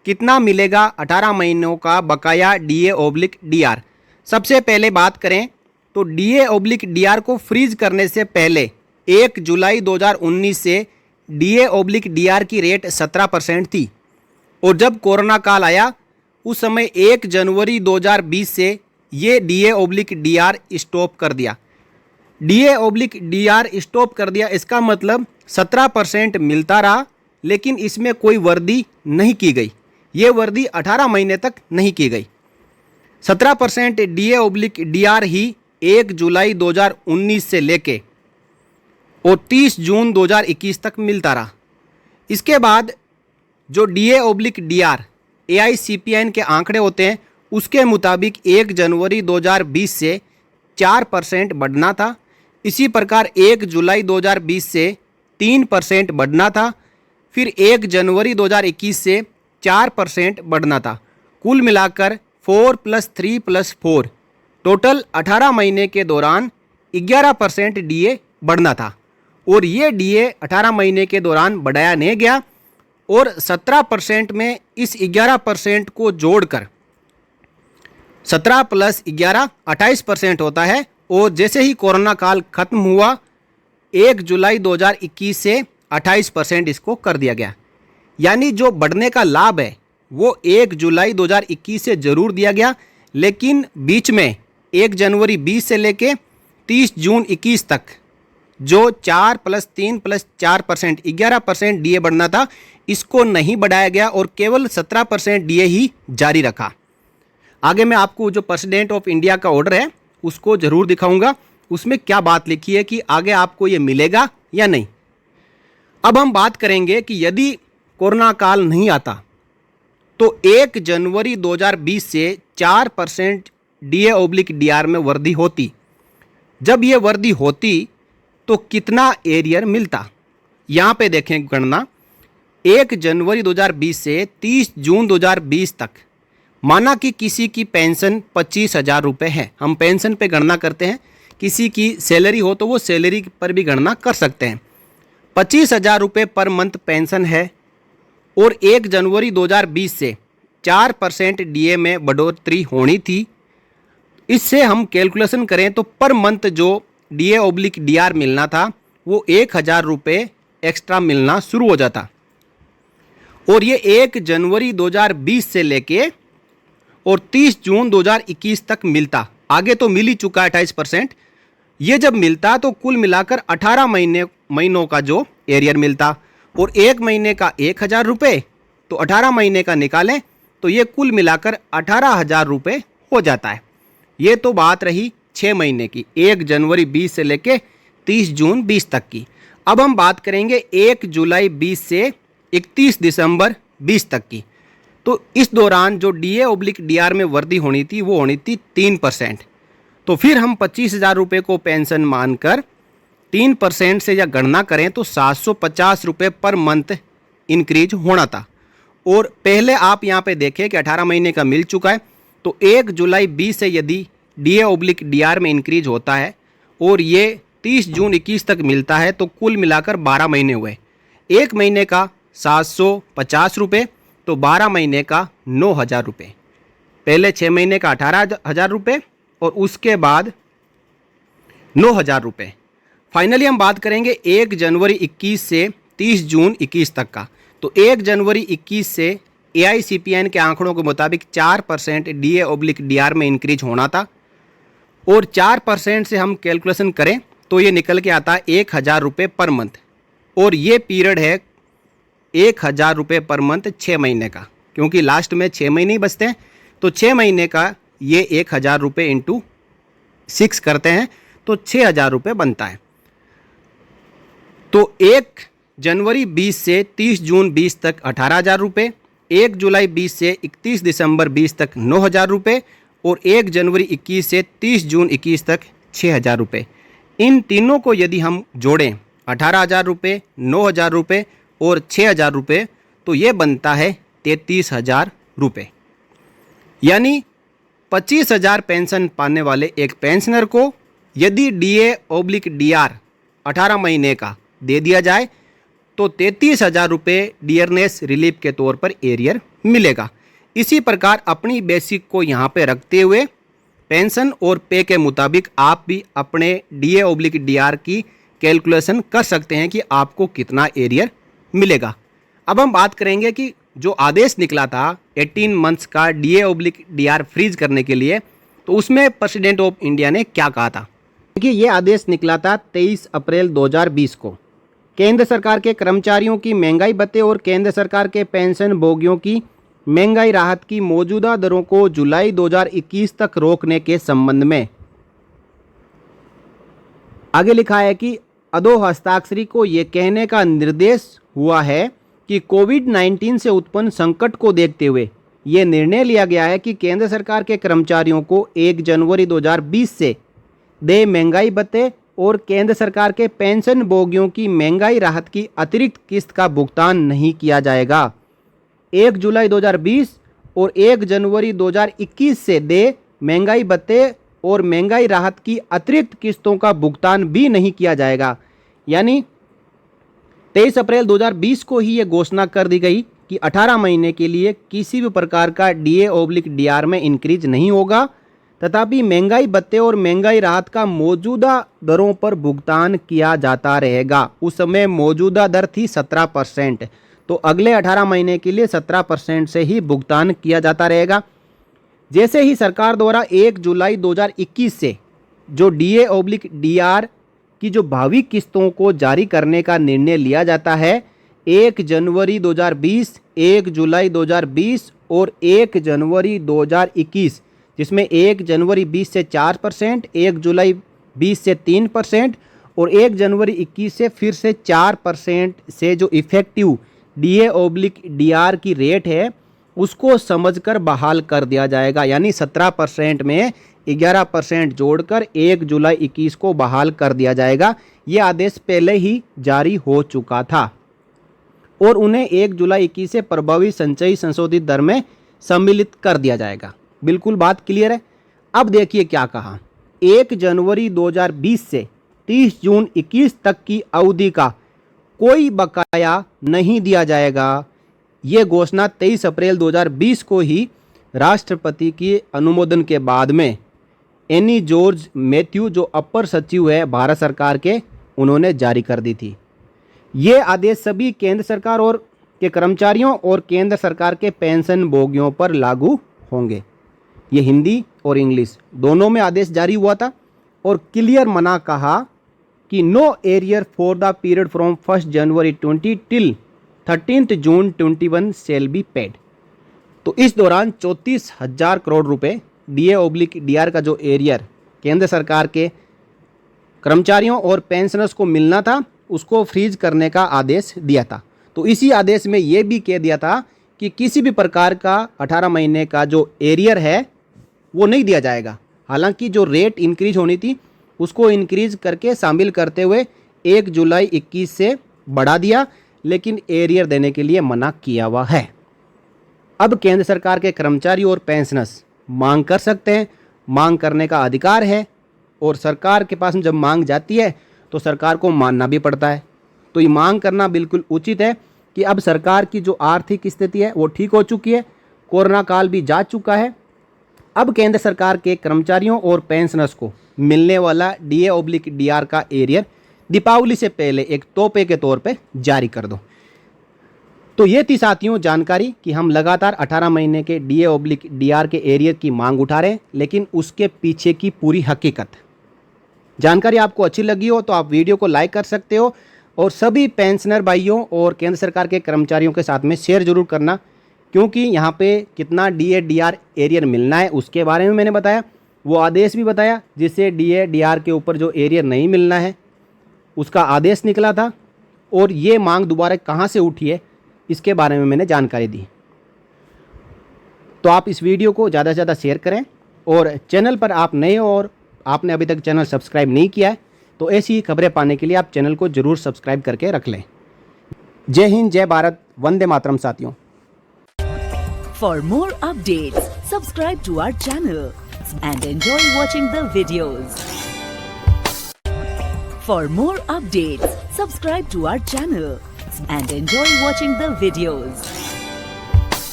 कितना मिलेगा 18 महीनों का बकाया DA/DR। सबसे पहले बात करें तो DA/DR को फ्रीज करने से पहले 1 जुलाई 2019 से DA/DR की रेट 17% थी और जब कोरोना काल आया उस समय 1 जनवरी 2020 से ये DA/DR स्टॉप कर दिया। DA/DR स्टॉप कर दिया, इसका मतलब 17% मिलता रहा, लेकिन इसमें कोई वर्दी नहीं की गई। ये वर्दी 18 महीने तक नहीं की गई। 17% DA/DR ही 1 जुलाई 2019 से लेके और 30 जून 2021 तक मिलता रहा। इसके बाद जो DA/DR AICPN के आंकड़े होते हैं उसके मुताबिक 1 जनवरी 2020 से 4% बढ़ना था। इसी प्रकार 1 जुलाई 2020 से 3% बढ़ना था, फिर 1 जनवरी 2021 से 4% बढ़ना था। कुल मिलाकर 4 + 3 + 4 टोटल 18 महीने के दौरान 11% DA बढ़ना था और ये DA 18 महीने के दौरान बढ़ाया नहीं गया और 17% में इस 11% को जोड़कर 17 + 11 28% होता है और जैसे ही कोरोना काल खत्म हुआ 1 जुलाई 2021 से 28% इसको कर दिया गया। यानी जो बढ़ने का लाभ है वो 1 जुलाई 2021 से ज़रूर दिया गया, लेकिन बीच में 1 जनवरी 20 से लेके 30 जून 21 तक जो 4 + 3 + 4% 11% DA बढ़ना था, इसको नहीं बढ़ाया गया और केवल 17% DA ही जारी रखा। आगे मैं आपको जो प्रेसिडेंट ऑफ इंडिया का ऑर्डर है उसको ज़रूर दिखाऊंगा, उसमें क्या बात लिखी है कि आगे आपको ये मिलेगा या नहीं। अब हम बात करेंगे कि यदि कोरोना काल नहीं आता तो 1 जनवरी 2020 से 4% DA/DR में वृद्धि होती। जब ये वृद्धि होती तो कितना एरियर मिलता, यहाँ पे देखें गणना। 1 जनवरी 2020 से 30 जून 2020 तक माना कि किसी की पेंशन 25,000 रुपये है, हम पेंशन पे गणना करते हैं, किसी की सैलरी हो तो वो सैलरी पर भी गणना कर सकते हैं। 25,000 रुपये पर मंथ पेंशन है और 1 जनवरी 2020 से 4% DA में बढ़ोतरी होनी थी। इससे हम कैलकुलेशन करें तो पर मंथ जो DA/DR मिलना था वो 1,000 रुपये एक्स्ट्रा मिलना शुरू हो जाता और ये 1 जनवरी 2020 से लेके और 30 जून 2021 तक मिलता। आगे तो मिल ही चुका है 28%। ये जब मिलता तो कुल मिलाकर 18 महीनों का जो एरियर मिलता और 1 महीने का 1,000 रुपये, तो 18 महीने का निकालें तो ये कुल मिलाकर 18,000 रुपये हो जाता है। ये तो बात रही 6 महीने की, 1 जनवरी 20 से लेके 30 जून 20 तक की। अब हम बात करेंगे 1 जुलाई 20 से 31 दिसंबर 20 तक की। तो इस दौरान जो DA/DR में वृद्धि होनी थी वो होनी थी 3%। तो फिर हम 25,000 रुपये को पेंशन मानकर 3% से या गणना करें तो 750 रुपये पर मंथ इंक्रीज होना था। और पहले आप यहाँ पे देखें कि 18 महीने का मिल चुका है, तो 1 जुलाई 20 से यदि DA/DR में इंक्रीज होता है और ये 30 जून 21 तक मिलता है तो कुल मिलाकर 12 महीने हुए। 1 महीने का 750 रुपये, तो 12 महीने का 9,000 रुपये। पहले 6 महीने का 18,000 रुपये और उसके बाद 9,000 रुपये। फाइनली हम बात करेंगे 1 जनवरी 21 से 30 जून 21 तक का। तो 1 जनवरी 21 से AICPN के आंकड़ों के मुताबिक 4% DA/DR में इंक्रीज होना था और 4% से हम कैलकुलेशन करें तो ये निकल के आता है 1,000 रुपये पर मंथ और ये पीरियड है 1,000 रुपये पर मंथ 6 महीने का, क्योंकि लास्ट में 6 महीने ही बचते हैं। तो 6 महीने का ये 1,000 रुपये इंटू 6 करते हैं तो 6,000 रुपये बनता है। तो 1 जनवरी 20 से 30 जून 20 तक 18,000 रुपये, 1 जुलाई 20 से 31 दिसंबर 20 तक 9,000 रुपये और 1 जनवरी 21 से 30 जून 21 तक 6,000 रुपये। इन तीनों को यदि हम जोड़ें 18,000 रुपये, 9,000 रुपये और 6,000 रुपये, तो ये बनता है 33,000 रुपये। यानी 25,000 पेंशन पाने वाले एक पेंशनर को यदि DA/DR 18 महीने का दे दिया जाए तो 33,000 रुपये डियरनेस रिलीफ के तौर पर एरियर मिलेगा। इसी प्रकार अपनी बेसिक को यहाँ पे रखते हुए पेंशन और पे के मुताबिक आप भी अपने DA/DR की कैलकुलेशन कर सकते हैं कि आपको कितना एरियर मिलेगा। अब हम बात करेंगे कि जो आदेश निकला था 18 मंथ्स का DA/DR फ्रीज करने के लिए, तो उसमें प्रेसिडेंट ऑफ इंडिया ने क्या कहा था। देखिए, ये आदेश निकला था 23 अप्रैल 2020 को। केंद्र सरकार के कर्मचारियों की महंगाई भत्ते और केंद्र सरकार के पेंशन भोगियों की महंगाई राहत की मौजूदा दरों को जुलाई 2021 तक रोकने के संबंध में आगे लिखा है कि अधो हस्ताक्षरी को ये कहने का निर्देश हुआ है कि कोविड-19 से उत्पन्न संकट को देखते हुए ये निर्णय लिया गया है कि केंद्र सरकार के कर्मचारियों को 1 जनवरी 2020 से देय महंगाई भत्ते और केंद्र सरकार के पेंशन भोगियों की महंगाई राहत की अतिरिक्त किस्त का भुगतान नहीं किया जाएगा। 1 जुलाई 2020 और 1 जनवरी 2021 से देय महंगाई भत्ते और महंगाई राहत की अतिरिक्त किस्तों का भुगतान भी नहीं किया जाएगा। यानी 23 अप्रैल 2020 को ही ये घोषणा कर दी गई कि 18 महीने के लिए किसी भी प्रकार का DA/DR में इंक्रीज नहीं होगा, तथापि महंगाई भत्ते और महंगाई राहत का मौजूदा दरों पर भुगतान किया जाता रहेगा। उस समय मौजूदा दर थी 17%, तो अगले 18 महीने के लिए 17% से ही भुगतान किया जाता रहेगा। जैसे ही सरकार द्वारा 1 जुलाई 2021 से जो DA/DR की जो भावी किस्तों को जारी करने का निर्णय लिया जाता है, 1 जनवरी 2020, 1 जुलाई 2020 और 1 जनवरी 2021, जिसमें 1 जनवरी 20 से 4%, 1 जुलाई 20 से 3% और 1 जनवरी 21 से फिर से 4% से जो इफेक्टिव DA/DR की रेट है उसको समझकर बहाल कर दिया जाएगा। यानी 17% में 11% जोड़कर 1 जुलाई 21 को बहाल कर दिया जाएगा। ये आदेश पहले ही जारी हो चुका था और उन्हें 1 जुलाई 21 से प्रभावी संचयी संशोधित दर में सम्मिलित कर दिया जाएगा। बिल्कुल बात क्लियर है। अब देखिए क्या कहा, 1 जनवरी 2020 से 30 जून 21 तक की अवधि का कोई बकाया नहीं दिया जाएगा। ये घोषणा 23 अप्रैल 2020 को ही राष्ट्रपति के अनुमोदन के बाद में एनी जॉर्ज मैथ्यू, जो अपर सचिव है भारत सरकार के, उन्होंने जारी कर दी थी। ये आदेश सभी केंद्र सरकार और के कर्मचारियों और केंद्र सरकार के पेंशन भोगियों पर लागू होंगे। ये हिंदी और इंग्लिश दोनों में आदेश जारी हुआ था और क्लियर मना कहा कि no arrear for the period from 1 January 20 till 13 June 21 shall be paid. तो इस दौरान 34,000 करोड़ रुपए DA/DR का जो एरियर केंद्र सरकार के कर्मचारियों और पेंशनर्स को मिलना था उसको फ्रीज करने का आदेश दिया था। तो इसी आदेश में ये भी कह दिया था कि किसी भी प्रकार का 18 महीने का जो एरियर है वो नहीं दिया जाएगा। हालांकि जो रेट इंक्रीज होनी थी उसको इंक्रीज करके शामिल करते हुए 1 जुलाई 21 से बढ़ा दिया, लेकिन एरियर देने के लिए मना किया हुआ है। अब केंद्र सरकार के कर्मचारी और पेंशनर्स मांग कर सकते हैं, मांग करने का अधिकार है और सरकार के पास जब मांग जाती है तो सरकार को मानना भी पड़ता है। तो ये मांग करना बिल्कुल उचित है कि अब सरकार की जो आर्थिक स्थिति है वो ठीक हो चुकी है, कोरोना काल भी जा चुका है। अब केंद्र सरकार के कर्मचारियों और पेंशनर्स को मिलने वाला DA/DR का एरियर दीपावली से पहले एक तोहफे के तौर पे जारी कर दो। तो ये थी साथियों जानकारी कि हम लगातार 18 महीने के DA/DR के एरियर की मांग उठा रहे हैं, लेकिन उसके पीछे की पूरी हकीकत। जानकारी आपको अच्छी लगी हो तो आप वीडियो को लाइक कर सकते हो और सभी पेंशनर भाइयों और केंद्र सरकार के कर्मचारियों के साथ में शेयर जरूर करना, क्योंकि यहाँ पे कितना DA/DR एरियर मिलना है उसके बारे में मैंने बताया, वो आदेश भी बताया जिससे DA/DR के ऊपर जो एरियर नहीं मिलना है उसका आदेश निकला था, और ये मांग दोबारा कहाँ से उठी है इसके बारे में मैंने जानकारी दी। तो आप इस वीडियो को ज़्यादा से ज़्यादा शेयर करें और चैनल पर आप नए हो और आपने अभी तक चैनल सब्सक्राइब नहीं किया है तो ऐसी खबरें पाने के लिए आप चैनल को ज़रूर सब्सक्राइब करके रख लें। जय हिंद, जय भारत, वंदे मातरम साथियों। For more updates, subscribe to our channel and enjoy watching the videos. For more updates, subscribe to our channel and enjoy watching the videos.